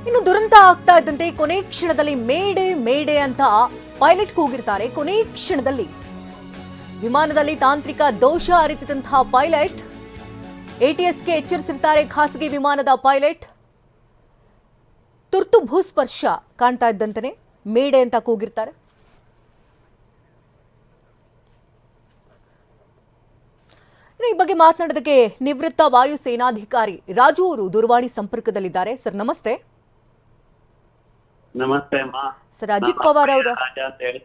ಇನ್ನು ದುರಂತ ಆಗ್ತಾ ಇದ್ದಂತೆ ಕೊನೆ ಕ್ಷಣದಲ್ಲಿ ಮೇಡೆ ಮೇಡೆ ಅಂತ ಪೈಲಟ್ ಕೂಗಿರ್ತಾರೆ. ಕೊನೆ ಕ್ಷಣದಲ್ಲಿ ವಿಮಾನದಲ್ಲಿ ತಾಂತ್ರಿಕ ದೋಷ ಅರಿತಿದ್ದಂತಹ ಪೈಲಟ್ ATSಗೆ ಎಚ್ಚರಿಸಿರ್ತಾರೆ. ಖಾಸಗಿ ವಿಮಾನದ ಪೈಲಟ್ ತುರ್ತು ಭೂಸ್ಪರ್ಶ ಕಾಣ್ತಾ ಇದ್ದಂತೆ ಮೇಡೆ ಅಂತ ಕೂಗಿರ್ತಾರೆ. ಈ ಬಗ್ಗೆ ಮಾತನಾಡೋದಕ್ಕೆ ನಿವೃತ್ತ ವಾಯು ಸೇನಾಧಿಕಾರಿ ರಾಜು ಅವರು ದೂರವಾಣಿ ಸಂಪರ್ಕದಲ್ಲಿದ್ದಾರೆ. ಸರ್ ನಮಸ್ತೆ. ನಮಸ್ತೆ ಅಮ್ಮ. ಸರ್ ಅಜಿತ್ ಪವಾರ್ ಅವರ ರಾಜ ಅಂತ ಹೇಳಿ,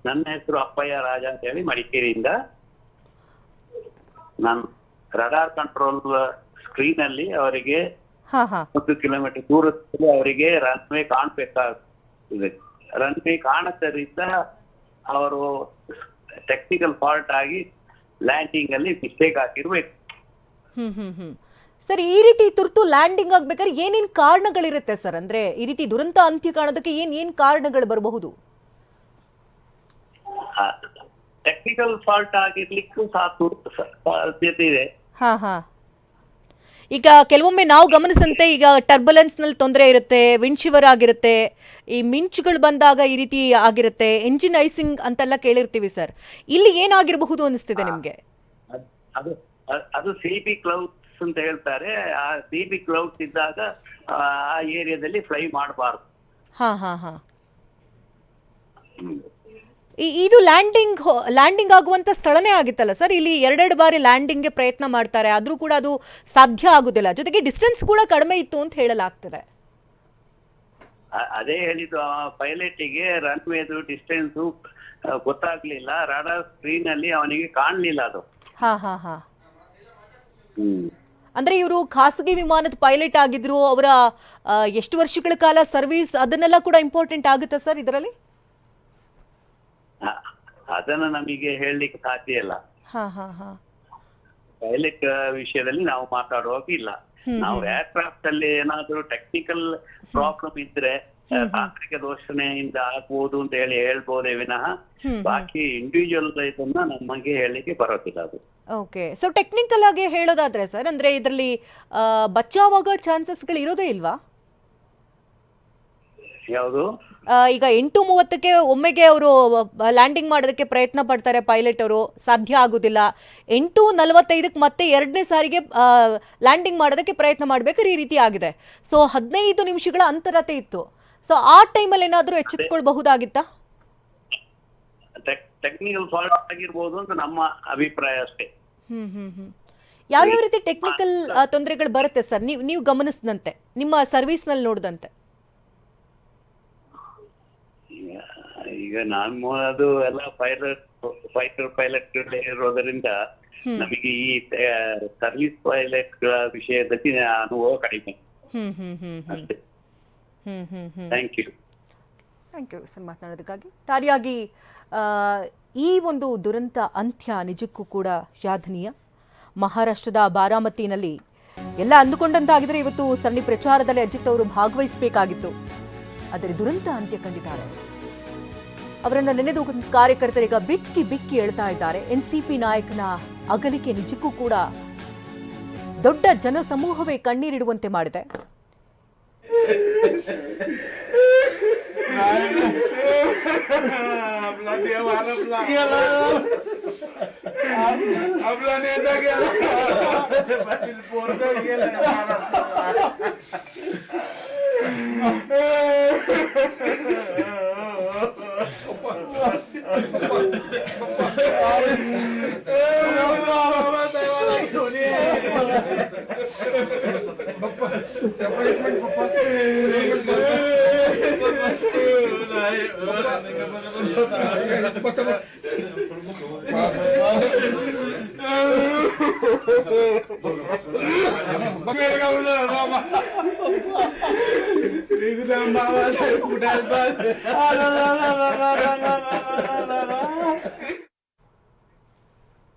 ನನ್ನ ಹೆಸರು ಅಪ್ಪಯ್ಯ ರಾಜ ಅಂತ ಹೇಳಿ ಮಡಿಕೇರಿಯಿಂದ. ನಾನು ರಡಾರ್ ಕಂಟ್ರೋಲ್ ಸ್ಕ್ರೀನ್ ಅಲ್ಲಿ ಅವರಿಗೆ 1 ಕಿಲೋಮೀಟರ್ ದೂರದಲ್ಲಿ ಅವರಿಗೆ ರನ್ವೇ ಕಾಣ್ಬೇಕಾಗ್ತದೆ. ರನ್ವೇ ಕಾಣದ್ದರಿಂದ ಅವರು ಟೆಕ್ನಿಕಲ್ ಫಾಲ್ಟ್ ಆಗಿ ಲ್ಯಾಂಡಿಂಗ್ ಅಲ್ಲಿ ಮಿಸ್ಟೇಕ್ ಆಗಿರ್ಬೇಕು. ಸರ್, ಈ ರೀತಿ ತುರ್ತು ಲ್ಯಾಂಡಿಂಗ್ ಆಗ್ಬೇಕಾದ್ರೆ ಏನೇನ್ ಕಾರಣಗಳಿರುತ್ತೆ ಸರ್? ಅಂದ್ರೆ ಈ ರೀತಿ ದುರಂತ ಅಂತ್ಯ ಕಾಣೋದಕ್ಕೆ ಏನ್ ಕಾರಣಗಳು ಬರಬಹುದು? ಟೆಕ್ನಿಕಲ್ ಫಾಲ್ಟ್ ಆಗಿರ್ಲಿಕ್ಕೂ ಸಾಧ್ಯತೆ ಇದೆ. ಈಗ ಕೆಲವೊಮ್ಮೆ ನಾವು ಗಮನಿಸಂತೆ ಈಗ ಟರ್ಬುಲೆನ್ಸ್ ನಲ್ಲಿ ತೊಂದರೆ ಇರುತ್ತೆ, ವಿಂಡ್ ಶಿವರ್ ಆಗಿರುತ್ತೆ, ಈ ಮಿಂಚುಗಳು ಬಂದಾಗ ಈ ರೀತಿ ಆಗಿರುತ್ತೆ, ಎಂಜಿನ್ ಐಸಿಂಗ್ ಅಂತೆಲ್ಲ ಕೇಳಿರ್ತೀವಿ ಸರ್. ಇಲ್ಲಿ ಏನಾಗಿರಬಹುದು ಅನಿಸ್ತಿದೆ ನಿಮ್ಗೆ? ಅದು CB ಕ್ಲೌಡ್ಸ್ ಅಂತ ಹೇಳ್ತಾರೆ. ಆ CB ಕ್ಲೌಡ್ಸ್ ಇದ್ದಾಗ ಆ ಏರಿಯಾದಲ್ಲಿ ಫ್ಲೈ ಮಾಡಬಾರ್ದು. ಇದು ಲ್ಯಾಂಡಿಂಗ್ ಆಗುವಂತ ಸ್ಥಳನೇ ಆಗಿತ್ತಲ್ಲ ಸರ್? ಇಲ್ಲಿ 2 ಬಾರಿ ಲ್ಯಾಂಡಿಂಗ್ಗೆ ಪ್ರಯತ್ನ ಮಾಡ್ತಾರೆ, ಆದ್ರೂ ಕೂಡ ಅದು ಸಾಧ್ಯ ಆಗುದಿಲ್ಲ. ಜೊತೆಗೆ ಡಿಸ್ಟೆನ್ಸ್ ಕೂಡ ಕಡಿಮೆ ಇತ್ತು ಅಂತ ಹೇಳಲಾಗ್ತದೆ. ಅದೇ ಹೇಳಿದ್ದು, ಪೈಲಟಿಗೆ ರನ್ವೇದು ಡಿಸ್ಟೆನ್ಸ್ ಗೊತ್ತಾಗ್ಲಿಲ್ಲ. ರಾಡಾರ್ ಸ್ಕ್ರೀನ್ ಅಲ್ಲಿ ಅವನಿಗೆ ಕಾಣ್ಲಿಲ್ಲ ಅದು. ಅಂದ್ರೆ ಇವರು ಖಾಸಗಿ ವಿಮಾನದ ಪೈಲಟ್ ಆಗಿದ್ರು. ಅವರ ಎಷ್ಟು ವರ್ಷಗಳ ಕಾಲ ಸರ್ವಿಸ್, ಅದನ್ನೆಲ್ಲ ಕೂಡ ಇಂಪಾರ್ಟೆಂಟ್ ಆಗುತ್ತಾ ಸರ್ ಇದರಲ್ಲಿ? ಅದನ್ನ ನಮಗೆ ಹೇಳಲಿಕ್ಕೆ ಸಾಧ್ಯ ಇಲ್ಲ. ಪೈಲಟ್ ವಿಷಯದಲ್ಲಿ ನಾವು ಮಾತಾಡುವಾಗಿಲ್ಲ. ನಾವು ಏರ್ಕ್ರಾಫ್ಟ್ ಅಲ್ಲಿ ಏನಾದ್ರೂ ಟೆಕ್ನಿಕಲ್ ಪ್ರಾಬ್ಲಮ್ ಇದ್ರೆ ತಾಂತ್ರಿಕ ದೋಷಣೆಯಿಂದ ಆಗ್ಬೋದು ಅಂತ ಹೇಳ್ಬೋದೇ ವಿನಃ ಬಾಕಿ ಇಂಡಿವಿಜುವಲ್ ಇದನ್ನ ನಮಗೆ ಹೇಳಲಿಕ್ಕೆ ಬರೋದಿಲ್ಲ ಅದು. ಓಕೆ, ಸೊ ಟೆಕ್ನಿಕಲ್ ಆಗಿ ಹೇಳೋದಾದ್ರೆ ಸರ್, ಅಂದ್ರೆ ಇದರಲ್ಲಿ ಬಚಾವಾಗೋ ಚಾನ್ಸಸ್ಗಳು ಇರೋದೇ ಇಲ್ವಾ? ಯಾವುದು? ಈಗ 8:30ಕ್ಕೆ ಒಮ್ಮೆಗೆ ಅವರು ಲ್ಯಾಂಡಿಂಗ್ ಮಾಡೋದಕ್ಕೆ ಪ್ರಯತ್ನ ಪಡ್ತಾರೆ ಪೈಲಟ್ ಅವರು, ಸಾಧ್ಯ ಆಗುದಿಲ್ಲ. 8:45ಕ್ಕೆ ಮತ್ತೆ 2ನೇ ಸಾರಿಗೆ ಲ್ಯಾಂಡಿಂಗ್ ಮಾಡೋದಕ್ಕೆ ಪ್ರಯತ್ನ ಮಾಡ್ಬೇಕಾದ್ರೆ ಈ ರೀತಿ ಆಗಿದೆ. ಸೊ 15 ನಿಮಿಷಗಳ ಅಂತರತೆ ಇತ್ತು. ಸೊ ಆ ಟೈಮಲ್ಲಿ ಏನಾದ್ರೂ ಎಚ್ಚೆತ್ತುಕೊಳ್ಬಹುದಾಗಿತ್ತಾ? ಟೆಕ್ನಿಕಲ್ ಫಾಲ್ಟ್ ಆಗಿರ್ಬೋದು ಅಂತ ನಮ್ಮ ಅಭಿಪ್ರಾಯ ಅಷ್ಟೇ. ಯಾವ್ಯಾವ ರೀತಿ ಟೆಕ್ನಿಕಲ್ ತೊಂದರೆಗಳು ಬರುತ್ತೆ ಸರ್ ನೀವು ಗಮನಿಸಿದಂತೆ, ನಿಮ್ಮ ಸರ್ವಿಸ್ ನಲ್ಲಿ ನೋಡಿದಂತೆ? ಈಗ ನಾನು ಅದು ಎಲ್ಲ ಫೈಟರ್ ಪೈಲಟ್ ಇರೋದರಿಂದ ನಮಗೆ ಈ ಸರ್ವಿಸ್ ಪೈಲಟ್ ವಿಷಯದಲ್ಲಿ ಅನುಭವ ಕಡಿಮೆ. ಥ್ಯಾಂಕ್ ಯು ಸರ್ ಮಾತನಾಡೋದಕ್ಕಾಗಿ. ಟಾರಿಯಾಗಿ ಈ ಒಂದು ದುರಂತ ಅಂತ್ಯ ನಿಜಕ್ಕೂ ಕೂಡ ಶ್ಲಾಘನೀಯ. ಮಹಾರಾಷ್ಟ್ರದ ಬಾರಾಮತಿನಲ್ಲಿ ಎಲ್ಲ ಅಂದುಕೊಂಡಂತಾಗಿದ್ರೆ ಇವತ್ತು ಸರಣಿ ಪ್ರಚಾರದಲ್ಲಿ ಅಜಿತ್ ಅವರು ಭಾಗವಹಿಸಬೇಕಾಗಿತ್ತು. ಆದರೆ ದುರಂತ ಅಂತ್ಯ ಕಂಡಿದ್ದಾರೆ. ಅವರನ್ನ ನೆನೆದು ಕಾರ್ಯಕರ್ತರೀಗ ಬಿಕ್ಕಿ ಬಿಕ್ಕಿ ಹೇಳ್ತಾ ಇದ್ದಾರೆ. NCP ನಾಯಕನ ಅಗಲಿಕೆ ನಿಜಕ್ಕೂ ಕೂಡ ದೊಡ್ಡ ಜನಸಮೂಹವೇ ಕಣ್ಣೀರಿಡುವಂತೆ ಮಾಡಿದೆ.